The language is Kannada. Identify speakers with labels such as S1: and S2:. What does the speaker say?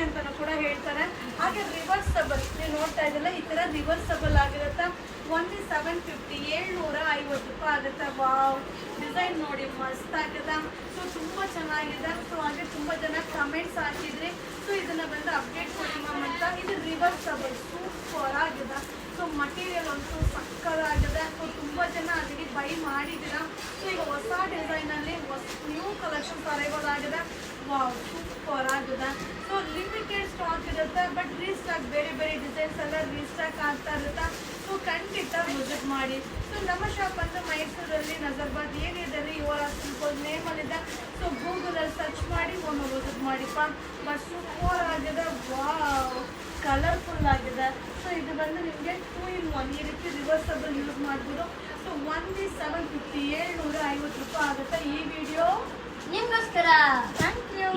S1: ಅಂತಾನು ಕೂಡ ಹೇಳ್ತಾರೆ. ಹಾಗೆ ರಿವರ್ಸಬಲ್ ನೀವು ನೋಡ್ತಾ ಇದ್ದಲ್ಲ, ಈ ತರ ರಿವರ್ಸಬಲ್ ಆಗಿರುತ್ತೆ. ಓನ್ಲಿ 750, 750 ರೂಪಾಯಿ ಆಗುತ್ತೆ. ವಾವ್, ಡಿಸೈನ್ ನೋಡಿ ಮಸ್ತ್ ಆಗಿದೆ. ಸೊ ತುಂಬ ಚೆನ್ನಾಗಿದೆ. ಸೊ ಹಾಗೆ ತುಂಬ ಜನ ಕಮೆಂಟ್ಸ್ ಹಾಕಿದ್ರಿ. ಸೊ ಇದನ್ನ ಬಂದು ಅಪ್ಡೇಟ್ ಕೊಡಿ ಮ್ಯಾಮ್ ಅಂತ. ಇದು ರಿವರ್ಸಬಲ್ ಸೂಪರ್ ಆಗಿದೆ. ಸೊ ಮಟೀರಿಯಲ್ ಅಂತೂ ಸಕ್ಕದಾಗಿದೆ. ಸೊ ತುಂಬ ಜನ ಆಲ್ರೆಡಿ ಬೈ ಮಾಡಿದ್ದೀರಾ. ಸೊ ಈಗ ಹೊಸ ಡಿಸೈನಲ್ಲಿ ನ್ಯೂ ಕಲೆಕ್ಷನ್ಸ್ ಅರೈವಲ್ ಆಗಿದೆ. ವಾವ್, ಸೂಪರ್ ಆಗಿದೆ. ಸೊ ಲಿಮಿಟೆಡ್ ಸ್ಟಾಕ್ ಇರುತ್ತೆ, ಬಟ್ ರೀಸ್ಟಾಕ್ ಬೇರೆ ಬೇರೆ ಡಿಸೈನ್ಸ್ ಎಲ್ಲ ರೀಸ್ಟಾಕ್ ಆಗ್ತಾ ಇರುತ್ತೆ. ಸೊ ಖಂಡಿತ ವಿಸಿಟ್ ಮಾಡಿ. ಸೊ ನಮ್ಮ ಶಾಪ್ ಅಂತ ಮೈಸೂರಲ್ಲಿ ನಜರ್ಬಾದ್ ಏರಿಯಾದಲ್ಲಿ ಯುವರ್ ಸಿಂಪಲ್ ನೇಮಲ್ಲಿದೆ. ಸೊ ಗೂಗಲಲ್ಲಿ ಸರ್ಚ್ ಮಾಡಿ ಒಮ್ಮೆ ವಿಸಿಟ್ ಮಾಡಿಪ್ಪ. ಬಟ್ ಸೂಪರ್ ಆಗಿದೆ. ವಾವ್, ಕಲರ್ಫುಲ್ ಆಗಿದೆ. ಸೊ ಇದು ಬಂದು ನಿಮಗೆ 2 in 1 ಈ ರೀತಿ ರಿವರ್ಸಬಲ್ ಯೂಸ್ ಮಾಡ್ಬೋದು. ಸೊ ಓನ್ಲಿ 750, 750 ರೂಪಾಯಿ ಆಗುತ್ತೆ. ಈ ವಿಡಿಯೋ
S2: ನಿಮ್ಗೋಸ್ಕರ.
S1: Thank you.